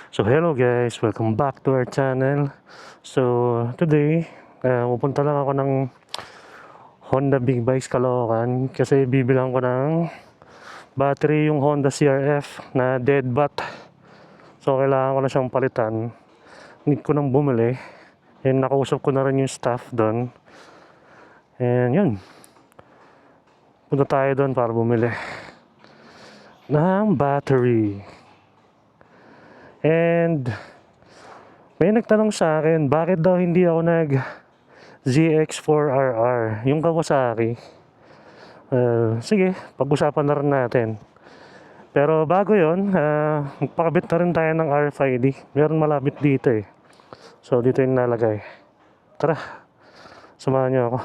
So hello guys, welcome back to our channel. So today, pupunta lang ako ng Honda Big Bikes Caloocan kasi bibilang ko ng battery yung Honda CRF na dead bat. So kailangan ko na siyang palitan. Need ko nang bumili. And nakausap ko na rin yung staff doon. And yun, punta tayo doon para bumili ng battery. And may nagtanong sa akin, bakit daw hindi ako nag ZX4RR, yung Kawasaki. Sige, pag-usapan na rin natin. Pero bago yon, magpakabit na rin tayo ng RFID. Meron malapit dito eh. So dito yung nalagay. Tara, samahan niyo ako.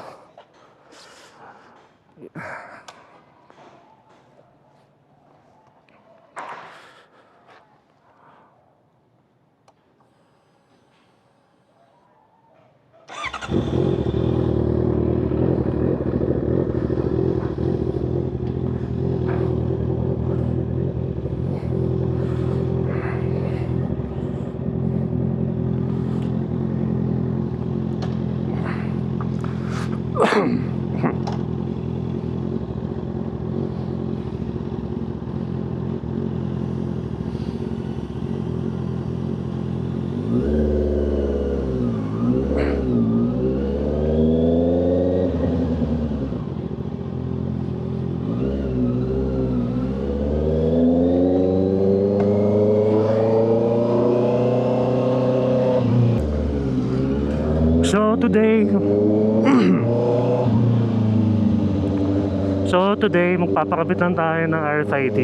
So today magpapakabit lang tayo ng RFID.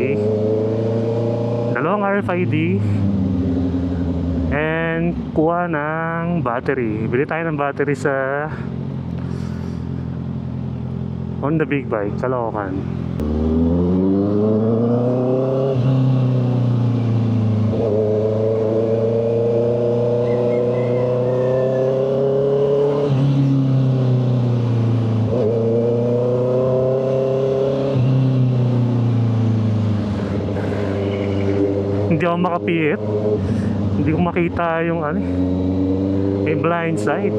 Dalawang RFID and kuha ng battery. Bili tayo ng battery sa Honda Big Bike Caloocan. Hindi ako makapihit, hindi ko makita yung may blind side.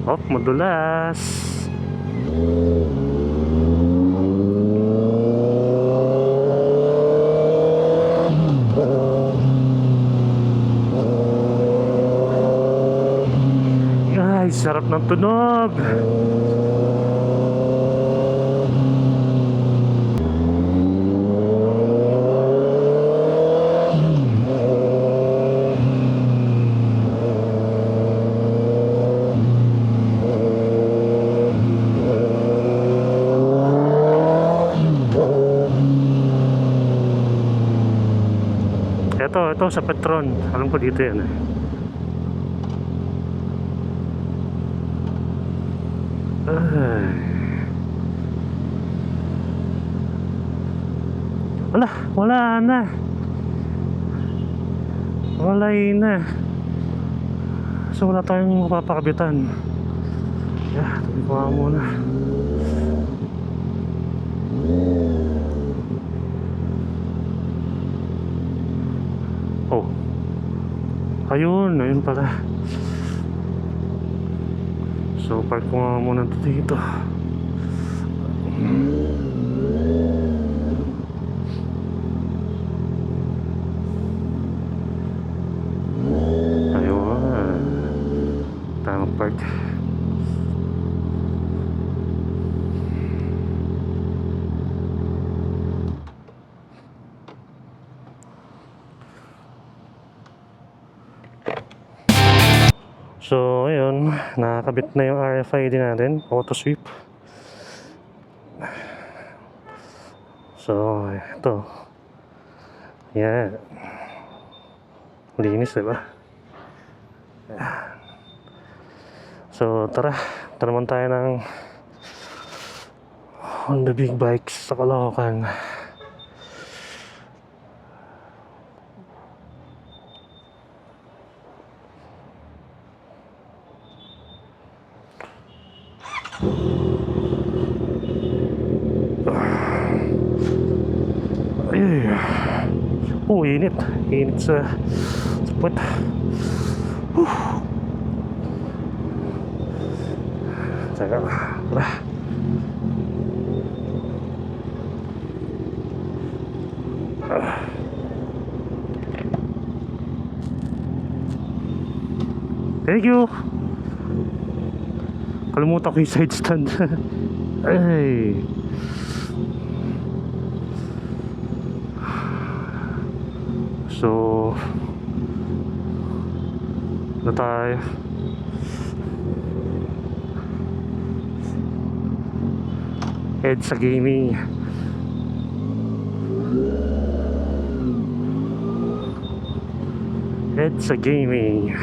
Oh, madulas. Sarap ng tunog. Ito sa Petron. Alam ko dito yan eh. Wala na. Walay na. So wala tayong mapapakabitan. Tabi ko nga muna. Oh, ayun pala. So park ko nga muna dito. Park. So ayun, nakakabit na yung RFID natin, auto sweep. So ito, linis diba? So tara naman tayo ng Honda Big Bikes sa Caloocan. Ay. Oh, init. Init sa puwet. Teka. Tara. Thank you. Kalimutan ko yung side stand. Ay. So, na tayo. Head sa gaming. Head sa gaming.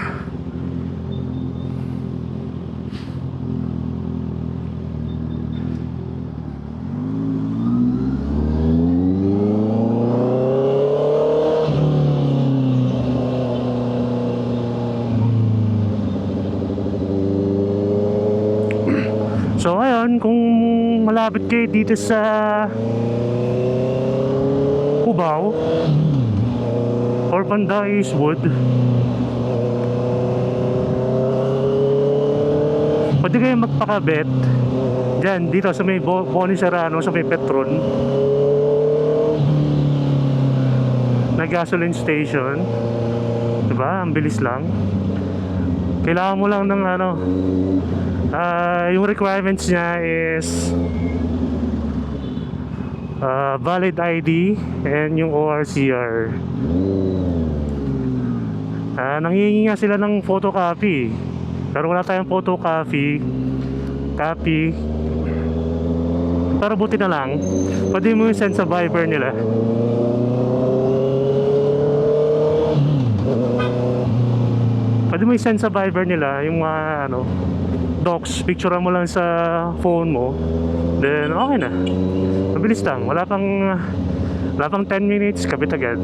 So ayun, kung malapit kayo dito sa Cubao or Banda Eastwood, pwede kayo magpakabet dyan, dito sa may Boni Serrano, sa may Petron na gasoline station. Diba? Ang bilis lang. Kailangan mo lang ng ano, yung requirements niya is valid ID and yung ORCR. Nanghihingi nga sila ng photocopy, pero wala tayong photocopy pero buti na lang pwede mo yung send sa Viber nila. Pwede mo i-send sa Viber nila yung mga ano, docs, picture mo lang sa phone mo, then okay na. Mabilis lang, wala pang 10 minutes, kapit agad.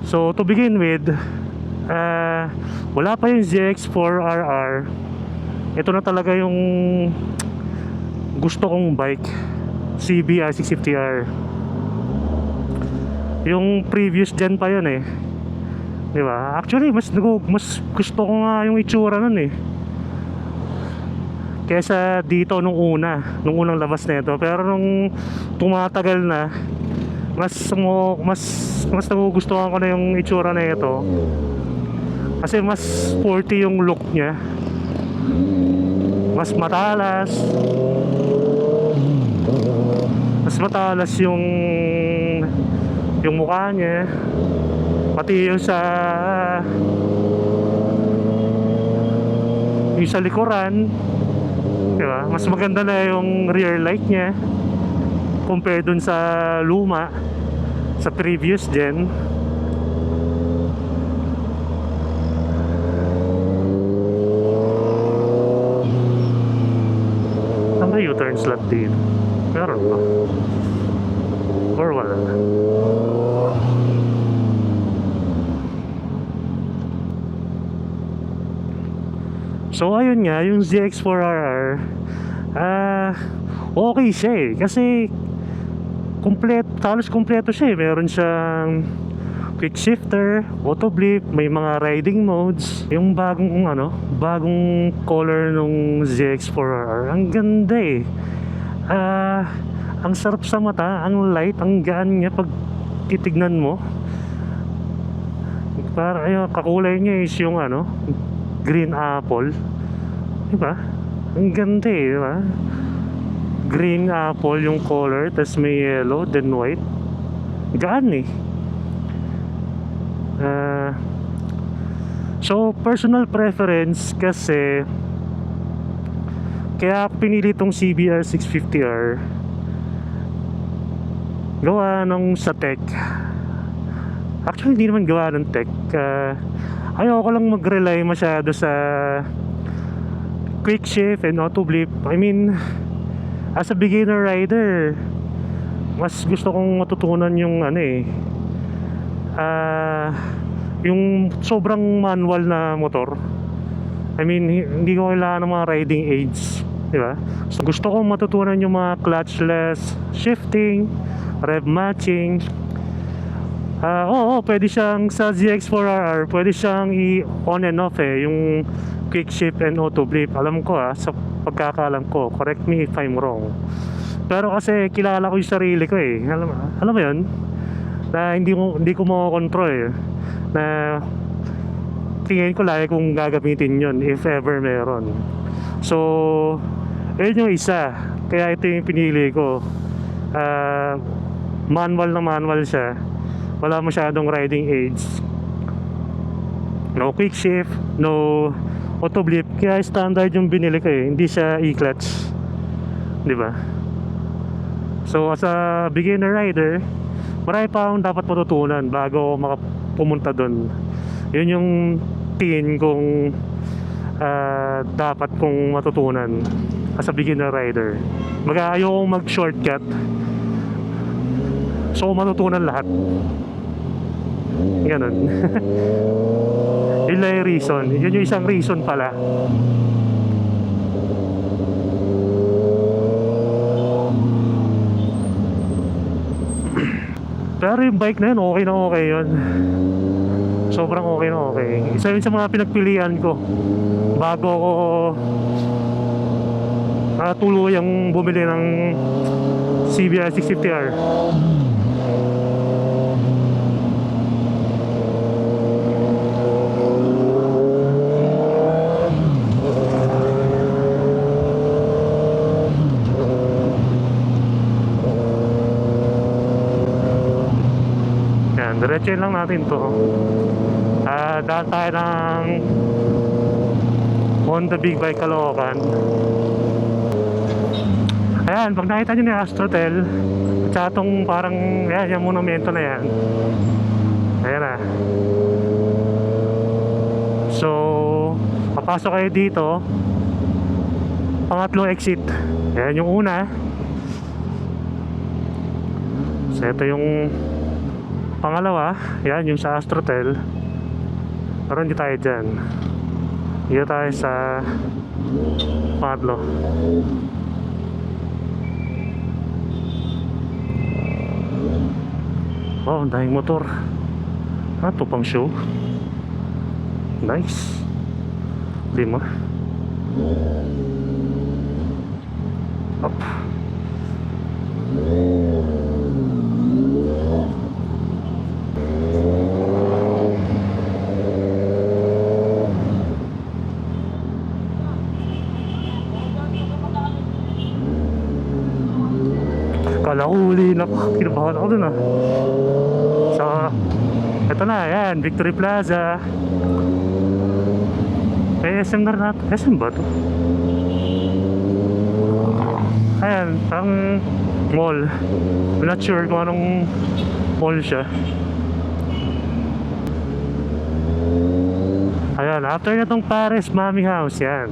So to begin with, wala pa yung ZX4RR. Ito na talaga yung gusto kong bike, CBR 650R. Yung previous gen pa yun eh, di ba? Actually mas gusto ko nga yung itsura nun eh, kesa dito nung unang labas na ito. Pero nung tumatagal na, mas nagugustuhan ko na yung itsura na ito, kasi mas sporty yung look niya, mas matalas yung mukha niya, pati yung sa likuran, diba? Mas maganda na yung rear light niya compared dun sa luma, sa previous gen. Ang may U-turn slot dito, meron ba? Or wala? So ayun nga, yung ZX4RR, okay siya eh, kasi halos kompleto siya eh. Meron siyang quick shifter, auto blip, may mga riding modes. Yung bagong color nung ZX4RR, ang ganda eh. Ang sarap sa mata, ang light, ang gaan niya pag titignan mo. Para kakulay niya is yung green apple, diba? Ang ganda eh, diba? Green apple yung color, tas may yellow, then white. Gaan eh. So personal preference kasi, kaya pinili tong CBR 650R, gawa nung sa tech. Actually hindi naman gawa ng tech, ayoko lang mag-rely masyado sa quick shift and auto blip. I mean, as a beginner rider, mas gusto kong matutunan yung yung sobrang manual na motor. I mean, hindi ko kailangan ng mga riding aids Di ba? So gusto kong matutunan yung mga clutchless shifting, rev matching. Oo, pwede siyang sa ZX4RR, pwede siyang i-on and off yung quick shift and auto blip. Alam ko sa pagkakaalam ko, correct me if I'm wrong. Pero kasi kilala ko yung sarili ko alam mo yun? Na hindi ko makokontrol na tingin ko lagi kung gagamitin yun if ever meron. So yun yung isa, kaya ito yung pinili ko. Manual na manual siya, wala masyadong riding aids, no quick shift, no auto blip, kaya standard yung binili ko hindi siya e-clutch, di ba? So as a beginner rider, marami pa akong dapat matutunan bago ako pumunta doon. Yun yung tingin kong dapat kong matutunan as a beginner rider. Ayokong mag-shortcut, so matutunan lahat. Ganun. Yun lang yung reason. Yun yung isang reason pala. Pero yung bike na yun, okay na okay yun. Sobrang okay na okay. Isa yun sa mga pinagpilian ko bago ko tuluyang bumili ng CBR 650R. Diretso lang natin to. Daan tayo ng Honda Big Bike Caloocan. Ayan, pag nakita nyo na yung Astrotel at saka itong parang yung monumento na yan, ayan na. So papasok kayo dito, pangatlong exit. Ayan yung una. So ito yung pangalawa, yan yung sa Astrotel. Pero hindi tayo dyan, hindi tayo sa pangatlo. Oh, ang daming motor. Ito pang show. Nice. 5. Up. Kala ko huli na, kinabahan ako dun So eto na, yan, Victory Plaza. SM na natin. SM ba to? Ayan, ang mall. I'm not sure kung anong mall siya. Ayan, after na tong Paris Mami House, yan.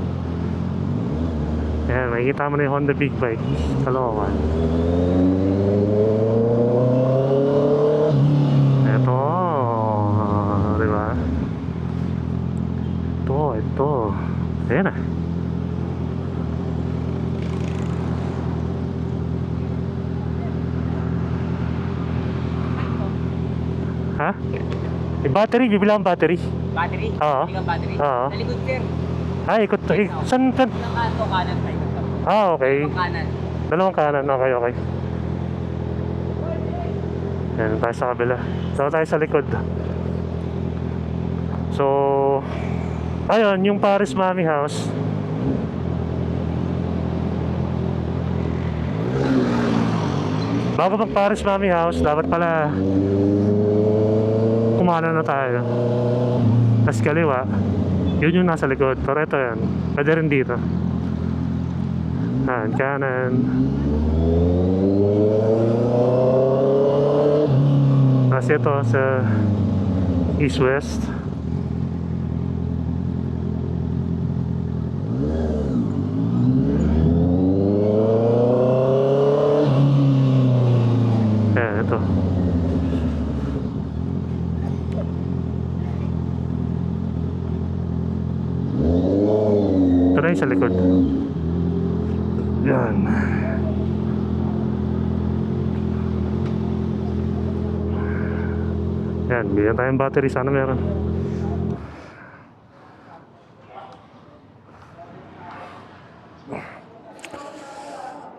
Ayan, makikita mo na yung Honda Big Bike Caloocan. Eto, diba? Ito. Ayan na. Ha? May battery, bibilang battery. Battery? Oo. Hindi ka battery? Oo. Nalikod, sir. Ikot to. Saan? Ng kanto, kanan tayo. Okay. Kanan. Dalawang kanan. Okay. Yan tayo sa kabila. So tayo sa likod. So ayun, yung Paris Mami House. Bago mag Paris Mami House, dapat pala kumana na tayo. Tapos kaliwa, yun yung nasa likod. Pero ito yan, pwede rin dito. Kanan. Tapos ito sa east-west. Ito. Ito na yung sa likod. Yan. Yan, bigyan tayong battery. Sana meron.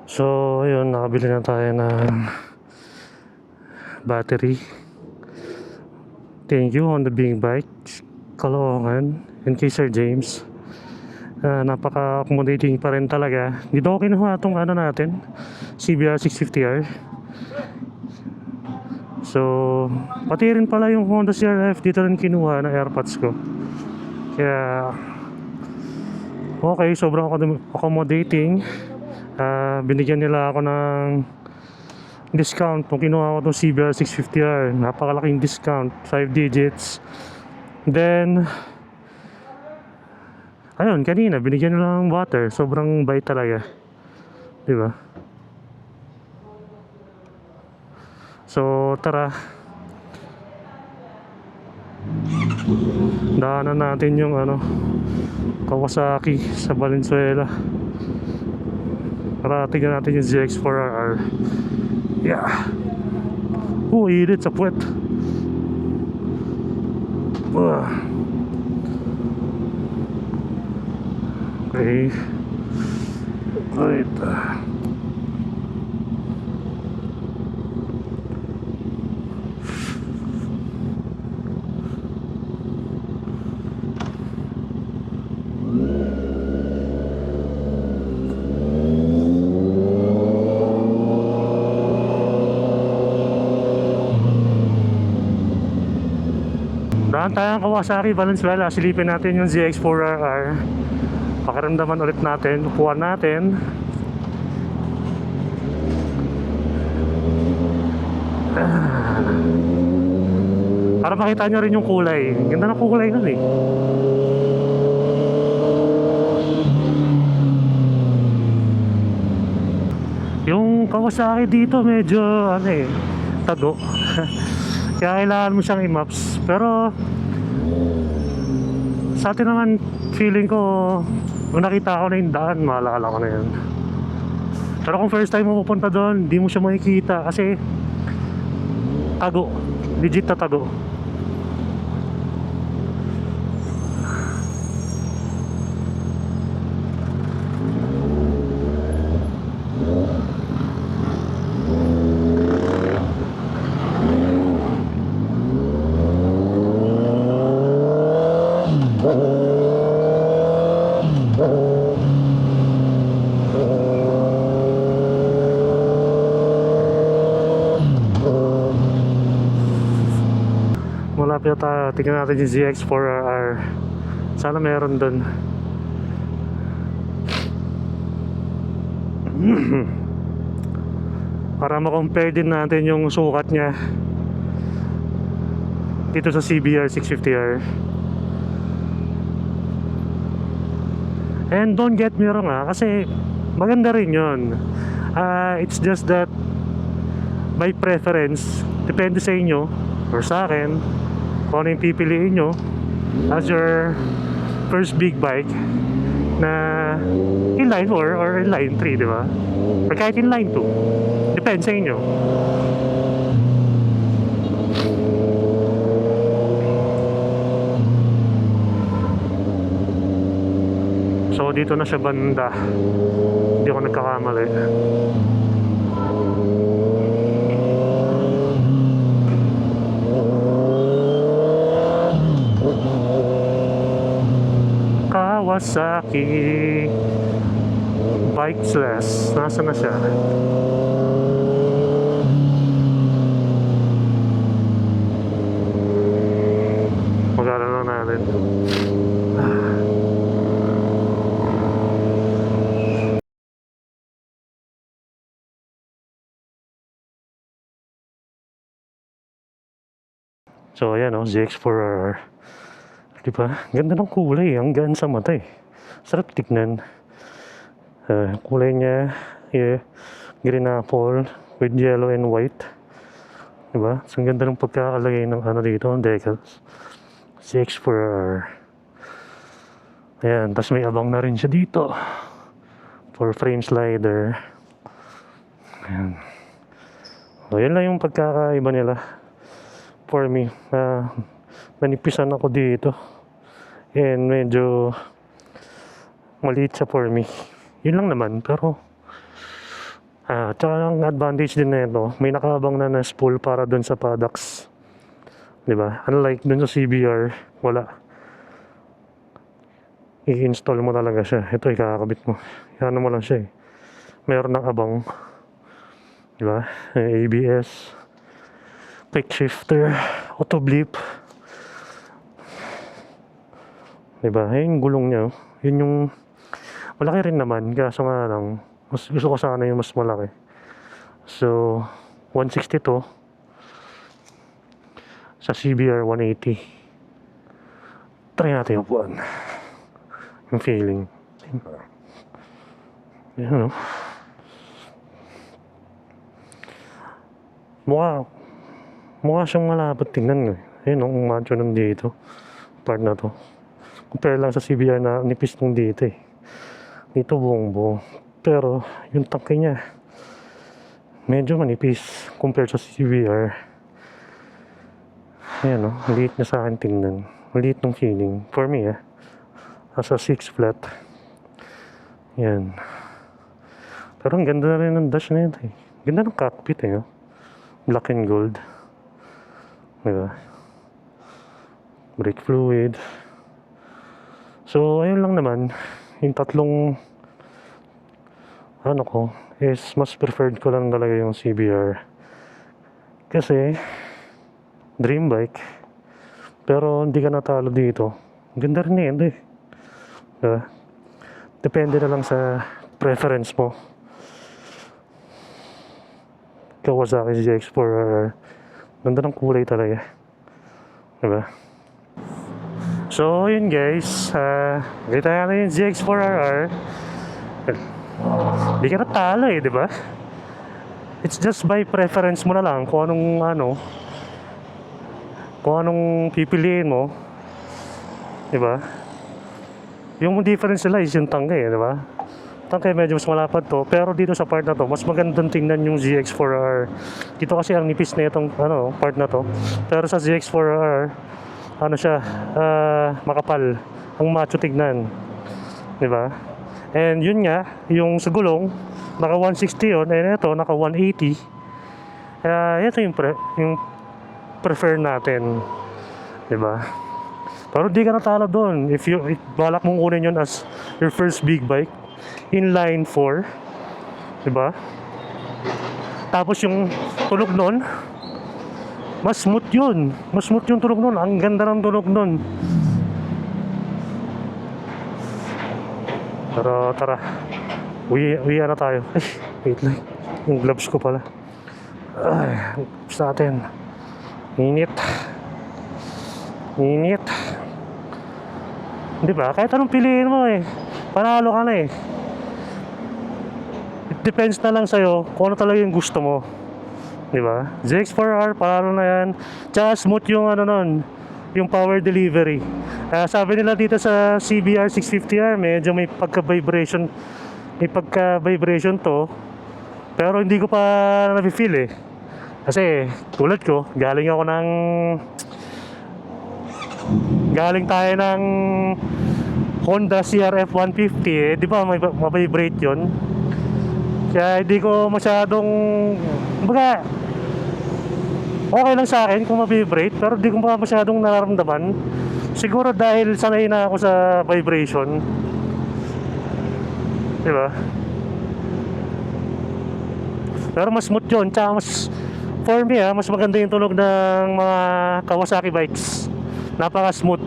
So, ayun, nakabili na tayo ng battery. Thank you on the Big Bikes Caloocan and kay Sir James. Napaka-accommodating pa rin talaga. Dito ako kinuha itong ano natin, CBR 650R. So, pati rin pala yung Honda CRF dito rin kinuha na AirPods ko. Kaya, okay, sobrang accommodating. Binigyan nila ako ng discount nung kinuha ko itong CBR 650R. Napakalaking discount, 5 digits. Then, ayun, kanina binigyan nila ng water. Sobrang bait talaga, diba? So tara, daanan natin yung ano, Kawasaki sa Valenzuela. Para tingnan natin yung ZX4RR. Yeah. Init sa puwet. Okay. Right. Daan tayong Kawasaki Valenzuela. Silipin natin yung ZX4RR. Pakiramdaman ulit natin. Upuan natin. Para makita nyo rin yung kulay. Ganda ng kulay nun eh. Yung Kawasaki dito medyo ano eh, tago. Kaya kailangan mo siyang i-maps. Pero sa atin naman, feeling ko kung nakita ko na yung daan, maalala ko na yan. Pero kung first time mo pupunta doon, di mo siya makikita kasi tago, legit na tago. Malapit tayo, tingnan natin yung ZX4RR. Sana meron dun. Para ma-compare din natin yung sukat niya dito sa CBR 650R. And don't get me wrong kasi maganda rin yun. It's just that by preference, depende sa inyo or sa akin kung ano yung pipiliin nyo as your first big bike na inline 4 or inline 3, di ba? Or kahit inline 2, depende sa inyo. So dito na siya banda, hindi ako nagkakamali. Kawasaki Bikesless. Nasa na siya? Magana na natin. So ayan ZX4RR. Diba? Ganda ng kulay, ang gaan sa mata eh. Sarap tignan. Kulay niya, green apple with yellow and white. Diba? So ang ganda ng pagkakalagay ng ano dito, ng decals. ZX4RR. Ayan, tapos may abang na rin siya dito. for frame slider. Ayan. So, yan lang yung pagkakaiba nila for me. Nanipisan ako dito and medyo maliit siya for me. Yun lang naman, pero tsaka ang advantage din na ito, may nakaabang na spool para dun sa paddocks, diba? Unlike dun sa CBR, wala. I-install mo talaga siya. Ito ikakabit mo, yan mo lang siya meron ng abang, diba? ABS, quick shifter, auto blip, diba? Yung gulong niya, yun yung malaki rin naman, kaso nga lang mas gusto ko sana yung mas malaki. So 160 to, sa CBR 180. Try natin yung buwan, yung feeling. Yan, no? Mukha siyang malapad tingnan. Ayun, ang macho nandito, part na to. Compare lang sa CBR na nipis nung dito Dito buong. Pero yung tangke niya medyo manipis compared sa CBR. Ayan, no? Maliit na sa akin tingnan. Maliit ng feeling for me as a 6 flat. Yan. Pero ang ganda na rin ng dash na yun Ganda ng cockpit no? Black and gold, diba? Brake fluid. So ayun lang naman, yung tatlong ko is mas preferred ko lang talaga yung CBR kasi dream bike, pero hindi ka natalo dito. Ganda rin diba? Depende na lang sa preference mo. Kawasaki ZX4RR, ganda ng kulay talaga, diba? So yun guys, kita natin yung ZX4RR. Hindi ka natalo diba? It's just by preference mo na lang kung anong pipiliin mo, diba? Yung difference nila is yung tangke diba? Tangke medyo mas malapad to, pero dito sa part na to mas magandang tingnan yung ZX4R. Dito kasi ang nipis na itong part na to, pero sa ZX4R siya, makapal, ang macho tignan, diba? And yun nga, yung sa gulong naka 160 yun, and ito naka 180. Ito yung prefer natin, diba? Pero di ka natalo doon if balak mong kunin yun as your first big bike, inline 4, diba? Tapos yung tunog nun mas smooth yung tunog nun. Ang ganda ng tunog nun. Pero tara, uwi na tayo. Ay, wait lang, yung gloves ko pala. Gloves natin. Init. Diba? Kahit anong piliin mo panalo ka na It depends na lang sa'yo kung ano talaga yung gusto mo, diba? ZX4R, panalo na yan. Tsaka smooth yung yung power delivery. Sabi nila dito sa CBR 650R, medyo may pagka-vibration to, pero hindi ko pa na-feel kasi tulad ko, galing tayo ng Honda CRF 150 di ba, may vibrate yun, kaya hindi ko masyadong okay lang sa akin kung ma-vibrate, pero di ko pa masyadong nararamdaman. Siguro dahil sanay na ako sa vibration, diba? Pero mas smooth yun. Tsaka for me mas maganda yung tunog ng mga Kawasaki bikes. Napaka smooth.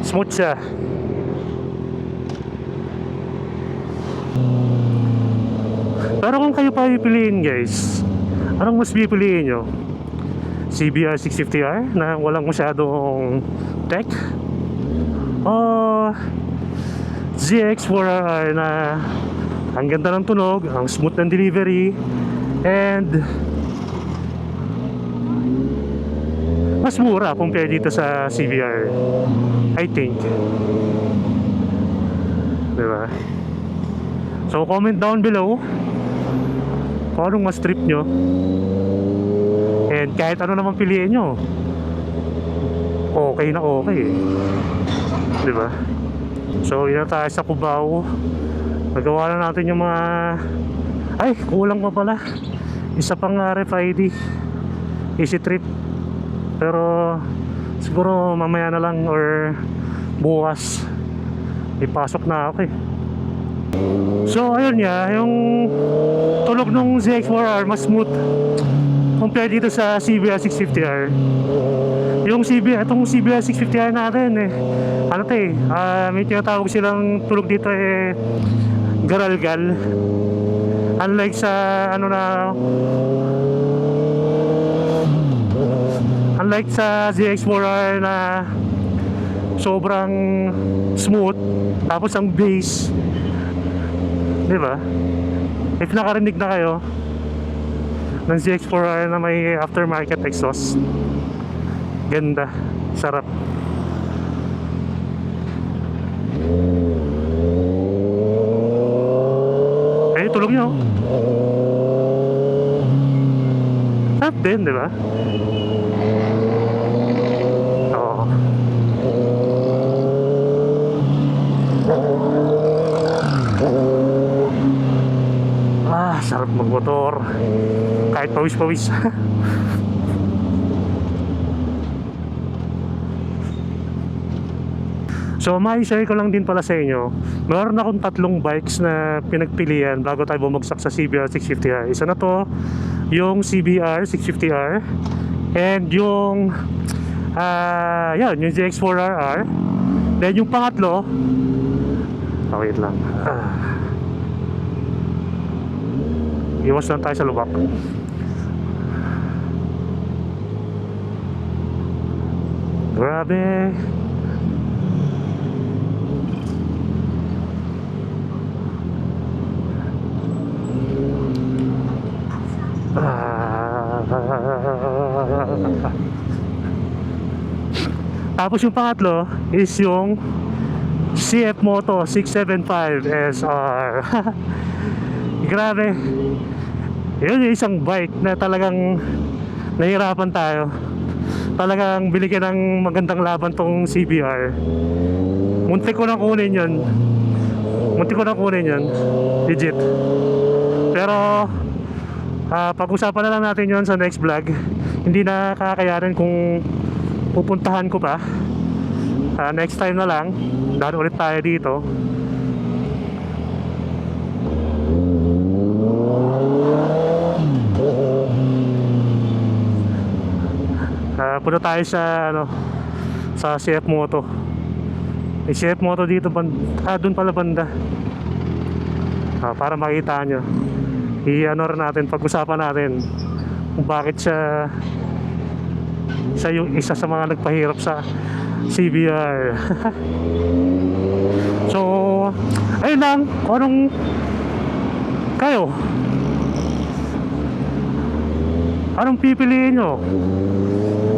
Smooth siya. Pero kung kayo pa pipiliin guys, anong mas pipiliin nyo? CBR 650R na walang masyadong tech, o ZX4RR na ang ganda ng tunog, ang smooth ng delivery, and mas mura compare dito sa CBR, I think. Diba? So comment down below kung anong mas trip nyo, and kahit ano naman piliin nyo, okay na okay eh. Diba? So yun na tayo sa Cubao. Nagawa na natin yung mga, ay kulang pa pala, isa pang RFID, easy trip. Pero siguro mamaya na lang or bukas, ipasok na ako eh. So ayun nga, yung tulog nung ZX4R mas smooth compare dito sa CBR 650R. Yung itong CBR 650R natin eh, ano to eh, may tinatawag silang tulog dito eh, garalgal. Unlike sa unlike sa ZX4R na sobrang smooth, tapos ang bass, diba? If nakarinig na kayo ng ZX4R na may aftermarket exhaust, ganda, sarap. Eh, tulog nyo. Sarap din, diba? Oo. Sarap magmotor kahit pawis-pawis. So mai-share ko lang din pala sa inyo, meron akong tatlong bikes na pinagpilian bago tayo bumagsak sa CBR 650R. Isa na to, yung CBR 650R, and yung yan, yung ZX4RR. Then yung pangatlo, wait lang, iwas lang tayo sa lubak. Grabe. Tapos yung pangatlo is yung CF Moto 675 SR. Grabe. Yun yung isang bike na talagang nahirapan tayo. Talagang binigyan ng magandang laban tong CBR. Muntik ko na kunin yun. Legit. Pero pag-usapan na lang natin yun sa next vlog. Hindi na kakayanin kung pupuntahan ko pa. Next time na lang, daan ulit tayo dito. Punta tayo sa sa CF Moto. May CF Moto dito doon pala banda. Para makita nyo, natin, pag-usapan natin kung bakit siya yung isa sa mga nagpahirap sa CBR. So ayun lang, kung anong anong pipiliin nyo?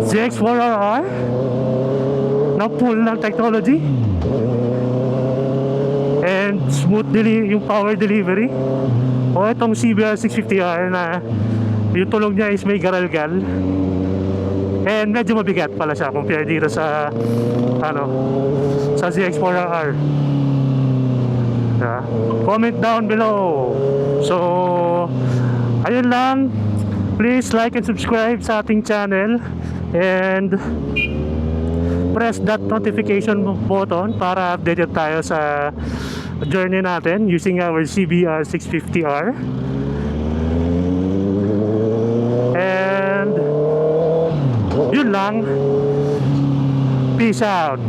ZX4RR na full ng technology and smooth yung power delivery, o itong CBR 650R na yung tulog niya is may garalgal and medyo mabigat pala siya compare dito sa sa ZX4RR. Comment down below. So ayun lang, please like and subscribe sa ating channel and press that notification button para updated tayo sa journey natin using our CBR 650R. And yun lang, peace out.